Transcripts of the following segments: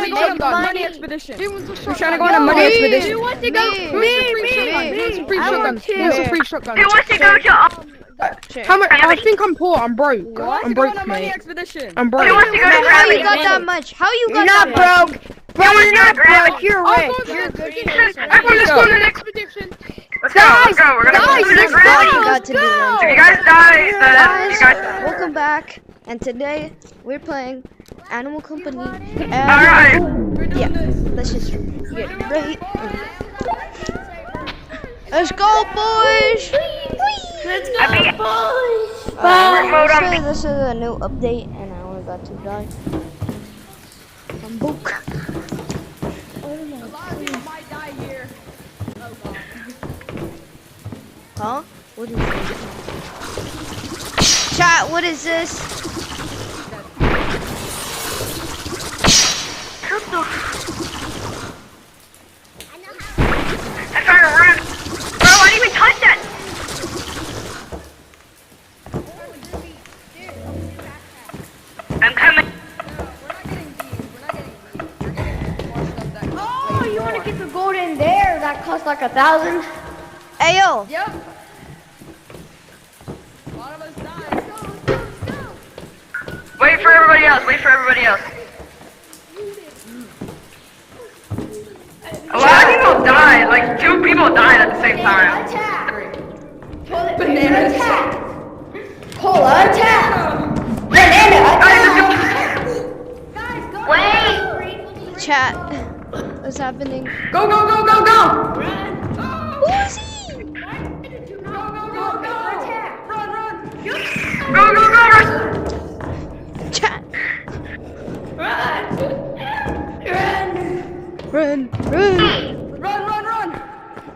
to go on a money expedition. We're trying to go on a money expedition. Who wants to go? Who's free shotgun? Who's a free shotgun? Who wants to go to? How much? I think I'm poor. I'm broke. I'm broke, mate. I'm broke. Who wants to go to How Gravity? you got that much? How you got You're not that much? broke. Bro, you're not broke. You're rich. Everyone, let's go on an expedition. Let's go. Let's go. We're gonna go to Let's Gravity. go. Got to do lunch. If you guys die, then you Guys, guys. welcome back. And today we're playing Animal Company. And Alright. yeah, let's just get right. Let's go, boys. Let's go, boys. Remote This is a new update, and I only got 2 die. I'm book. Huh? What is this? Chat, what is this? I'm trying to run. Bro, I didn't even touch that. I'm coming. Oh, you want to get the gold in there? That costs like 1,000. Hey yo. Yep. Wait for everybody else. Wait for everybody else. A lot of people died. Like 2 people died at the same time. Banana attack. Cola attack. Banana attack. Wait. Chat. What's happening? Go, go, go, go, go! Who is he? Go, go, go, run. Chat. Run. Run!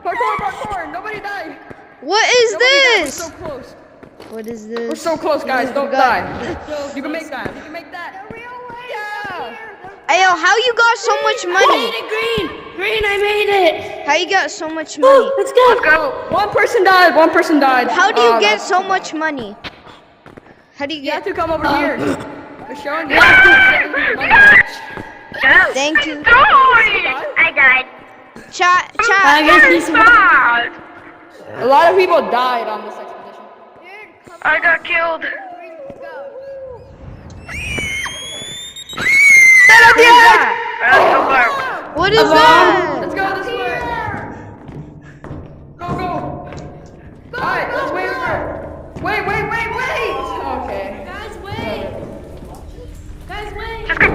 Parkour! Nobody die! What is Nobody die. We're this? so close. What is We're this? so close, guys. Don't God. die. You can make that. You can make that. Yeah! Hey yo, how you got so much money? Green, I made it. How you got so much money? Let's go. Let's go. One person died. How do you Oh, get that's- so much money? How do you You have get? to come over here. They're showing you. Thank you. I died. Chat. I guess this one. Bad. A lot of people died on this expedition. I got killed. That's so far. What is that? Let's go this way. Go. Alright, let's wait for. Wait. Okay. Guys, wait. Just go.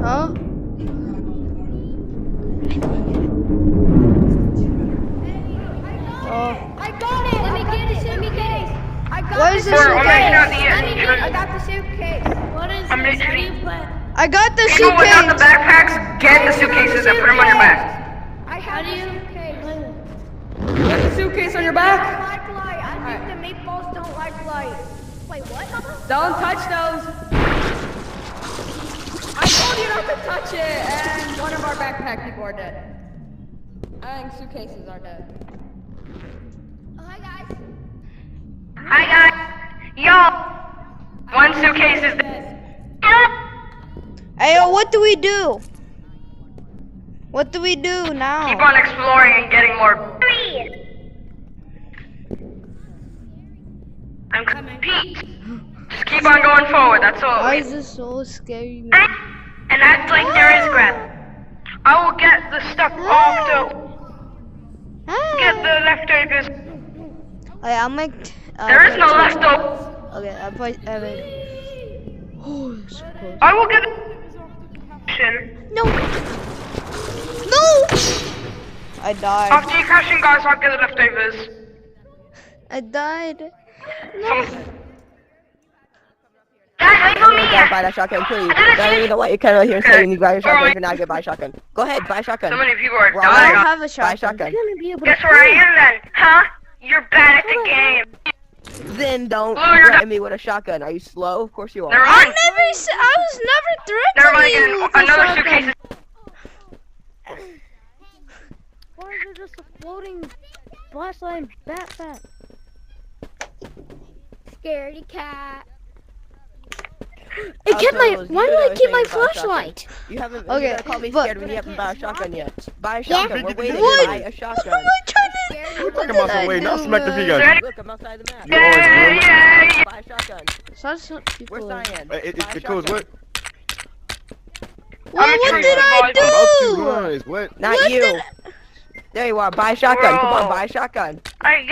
Huh? Oh. I got it. Let me get the suitcase. I got What is the this Or, suitcase? not the I got the suitcase. What is I'm this? literally- How do you put? I got the People without the suitcase. backpacks, get the suitcases and put them on your back. I have the suitcase. Put the suitcase on your back. Like light. I think the meatballs don't like light. Wait, what? Don't touch those. I told you not to touch it, and one of our backpack people are dead. I think suitcases are dead. Oh, hi guys. Hi guys. Yo. One suitcase is dead. Hey yo, what do we do? What do we do now? Keep on exploring and getting more. I'm coming. Pete. Just keep on going forward. That's all. Why is this so scary? And act like there is scrap. I will get the stuff off to get the leftovers. Okay, I'll make. There is no leftovers. Okay, I'll put. Oh, so close. I will get. No. I died. After you crashing, guys, I'll get the leftovers. I died. Guys, wait for me. Gotta buy that shotgun, kill you. Don't even know what you can right here saying you buy a shotgun. You're not gonna buy a shotgun. Go ahead, buy a shotgun. So many people are Well, I dying. don't have a Buy a shotgun. shotgun. Guess where I am then? Huh? You're bad at the game. Then don't Blue, you're threaten me with a shotgun. Are you slow? Of course you Never are. I mind. was never Never mind. threatening you with a Another shotgun. suitcase. Why is there just a floating flashlight backpack? Scaredy cat. It kept my. Also, Why you did I know keep my saying about shotgun. flashlight? You haven't Okay, called me but- scared when you haven't bought a shotgun yet. Buy a Yeah. shotgun. We're waiting What? to buy a shotgun. What am I trying to? What Talking did about I some way. Now do, smack the man? figure. Look, I'm outside the map. You orange blue. Yeah. Buy a shotgun. Such people. We're cyan. It goes what? What did I I'm about to do? lines. What? Not What you. did There you are. Buy a shotgun. Come on, Bro. buy a shotgun. I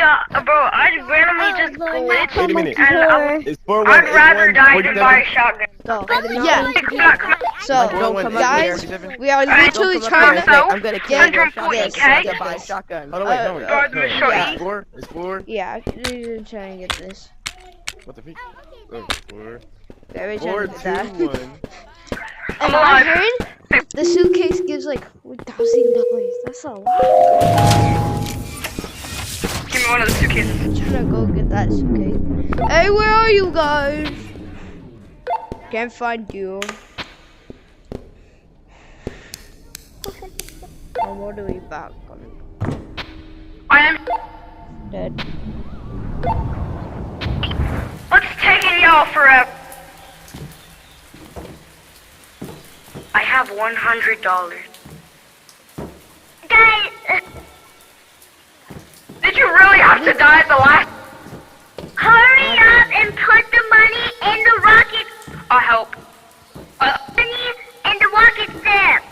randomly just glitched. Wait a minute. And It's 4-1. I'd rather die than buy a shotgun. So, No. yeah. Come on, come on. So, Don't come up guys, here. we are Don't literally come up trying here. to. So, I'm gonna kill you with a shotgun. 140K. So buy a shotgun. Hold on, wait, no. Guard the machete. It's 4. It's 4. Yeah, we're trying to get this. What the fuck? Oh, 4. Very 4, trying 2, to get that. 1. And I heard the suitcase gives like $1,000. That's a lot. Give me one of the suitcases. I'm trying to go get that suitcase. Hey, where are you guys? Can't find you. I'm all the way back. I am. Dead. What's taking y'all forever? I have $100. Guys, did you really have to die at the last? Hurry up and put the money in the rocket. I'll help. Money in the rocket ship.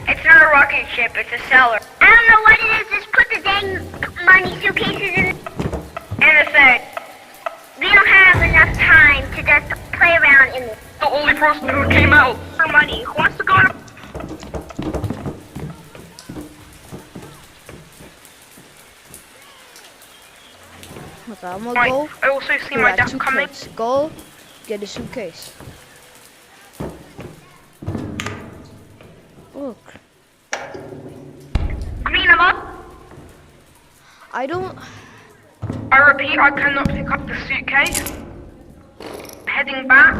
It's not a rocket ship. It's a cellar. I don't know what it is. Just put the dang money suitcases in. And a thing. We don't have enough time to just play around in this. The only person who came out for money. Who wants to go to... Okay, I'm gonna go. I also see my grab death coming. suitcase. Go get a suitcase. Look, Green, I'm up. I don't. I repeat, I cannot pick up the suitcase. Heading back.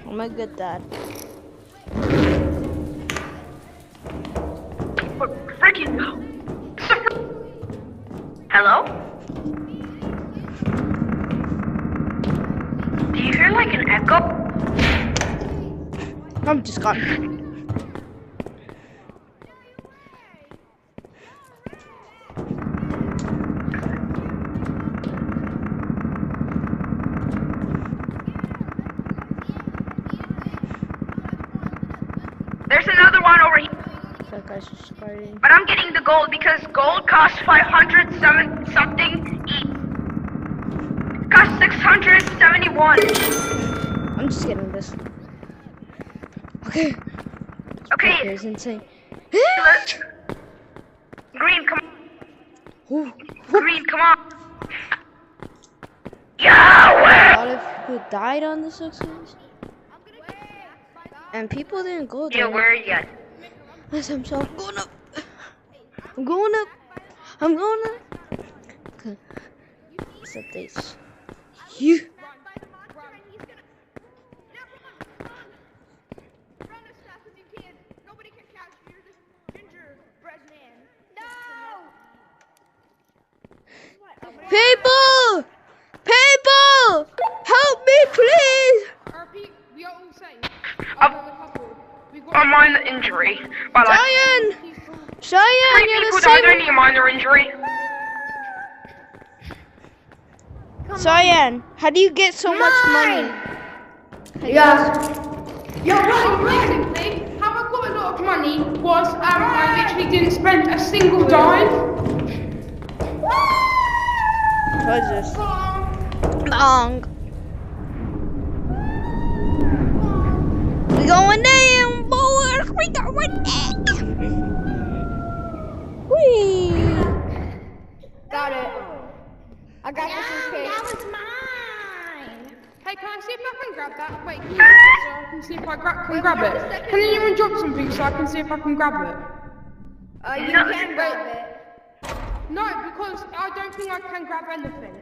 I'm gonna get that. But freaking... Hello? Do you hear like an echo? I'm just gone. There's another one over here. That guy's just fighting. But I'm getting the gold because gold costs 507 something each. Costs 671. I'm just getting this. Okay. Okay, It's insane. let's... Green, come on. Ooh, Green, come on. a Yahweh! lot of people died on the success. And people didn't go Yeah, there. where are you at? Listen, so I'm going up. I'm going up. I'm going up. Okay. Set this. You. People! People! Help me, please! RP, we are all safe. A minor injury. But like, Cheyenne! 3 Cheyenne, you're people the died same. only a minor injury. Cheyenne, how do you get so much money? Yeah. Yo, basically, how I got a lot of money was I literally didn't spend a single dime. What is this? Long. We going down, boys. We going down. Whee. Got it. I got the suitcase. That was mine. Hey, can I see if I can grab that? Wait, can you so I can see if I can grab it? Can anyone drop something so I can see if I can grab it? You can grab it. No, because I don't think I can grab anything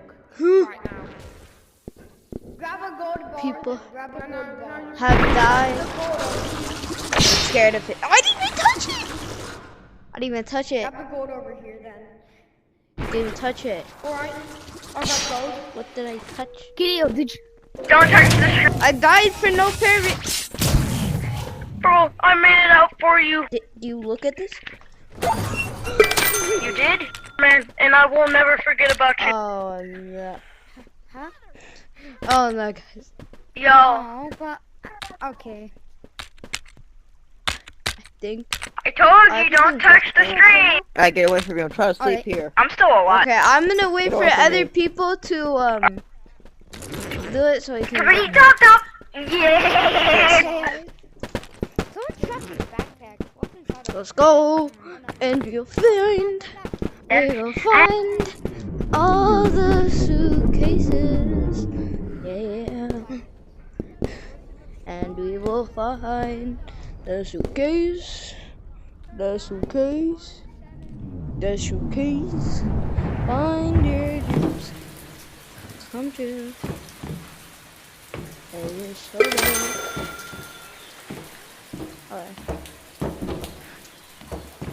right now. Grab a gold bar. People Grab a gold bar. have died. Scared of it. I didn't even touch it. I didn't even touch it. Got the gold over here then. Didn't even touch it. Alright. I got gold. What did I touch? Gideon, did you? Don't touch the screen. I died for no parry. Bro, I made it out for you. Do you look at this? You did? Man, and I will never forget about you. Oh no. Huh? Oh no, guys. Yo. Oh, but okay. I think. I told you, don't touch the screen. Alright, get away from me. I'm trying to sleep Alright. here. I'm still alive. Okay, I'm gonna wait Get for away from other me. people to do it so we can. Pretty top top. Yeah. Someone shot his backpack. Fucking shot him. Let's go, and you'll find all the suitcases. Yeah, and we will find the suitcase, the suitcase, the suitcase. Find your dreams come true. And you're so good. Alright.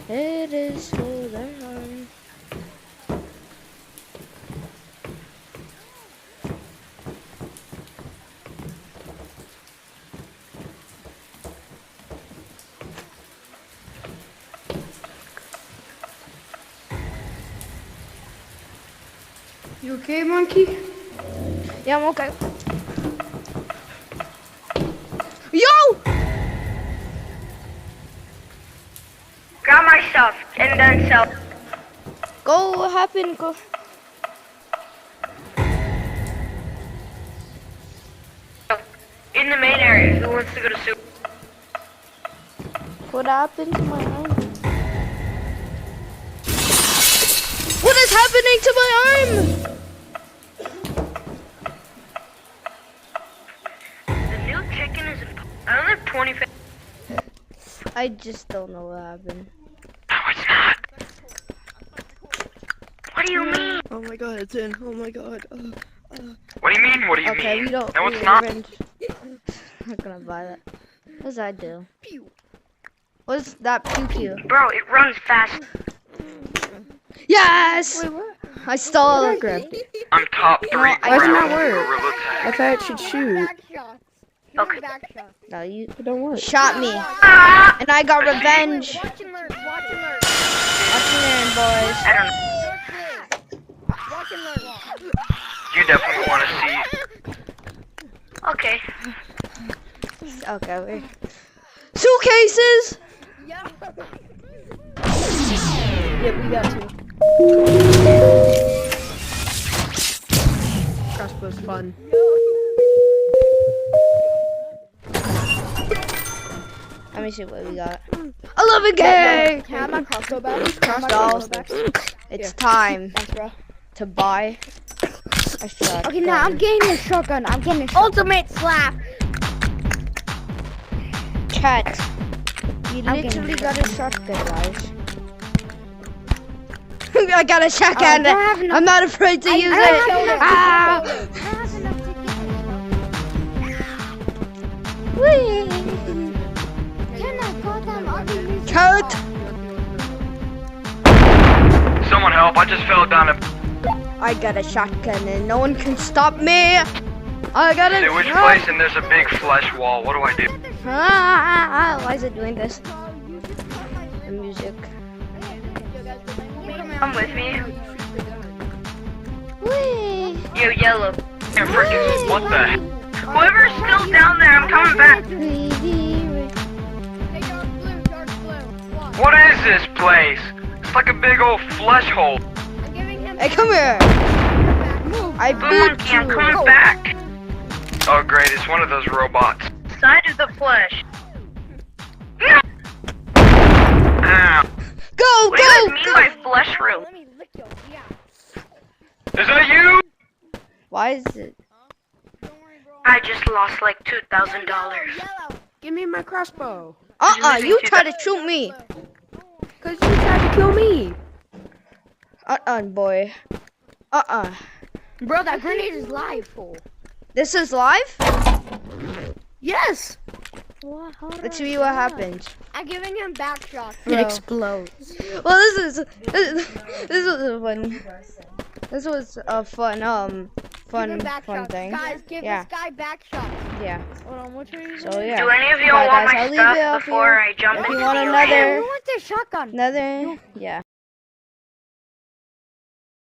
It is so dark. You okay, monkey? Yeah, I'm okay. Yo! Got my stuff and then sell. Go, what happened? Go. In the main area, who wants to go to soup? What happened to my arm? What is happening to my arm? The new chicken is another 25. I just don't know what happened. No, it's not. What do you mean? Oh my god, it's in. Oh my god. What do you mean? What do you Okay, mean? we don't. No, we it's not. revenge. I'm not gonna buy that. What does that do? What's that pew pew? Bro, it runs fast. Yes! I stole it. I'm top 3 Why doesn't round that work? gorilla I tag. thought it should shoot. Back shots. Okay. Back shots. No, you It don't work. shot me, Ah! and I got revenge. Watch and learn. Watch and learn. Watch me learn, boys. I don't know. Watch and learn. You definitely want to see. Okay. Okay, wait. Suitcases! Yeah. Yep, we got to. Crossbow's fun. Let me see what we got. 11 gang! Can I have my crossbow back? Crossbow. It's time Thanks, bro. to buy a shotgun. Okay, now I'm getting a shotgun. I'm getting a shotgun. Ultimate slap. Chat. You I'm literally getting got a shotgun, guys. I got a shotgun. I don't have enough- I'm not afraid to use I it. don't have Ah! enough to get Whee! Can I call them ugly? Chat. Someone help! I just fell down a. I got a shotgun and no one can stop me. I got a Sewage place and there's a big flesh wall. What do I do? Why is it doing this? The music. Come with me. Whee! You yellow. And freaking what the? Heck? Whoever's still down there, I'm coming back. Hey, dark blue, dark blue. Watch. What is this place? It's like a big old flesh hole. I'm giving him. Hey, come here. I Blue beat monkey, I'm you. coming back. Oh great, it's one of those robots. Side of the flesh. Ow. Go, What do you go, mean go. by flesh room? Let me lick your Is that you? Why is it? I just lost like $2,000. yellow. Give me my crossbow. You tried to shoot me. Cause you tried to kill me. Boy. Bro, that grenade is live, fool. This is live? Yes. What? How did Let's I see what die? happens. I'm giving him back shots. Bro. It explodes. Well, this was a fun. This was a fun Give him back fun shots. thing. Guys, give Yeah. this guy back shots. Yeah. Hold on, what are you So doing? yeah. Do any of you Bye, want guys. my I'll leave stuff it up before here. I jump If into you the want arena? another- Who wants a shotgun? Another. Yeah.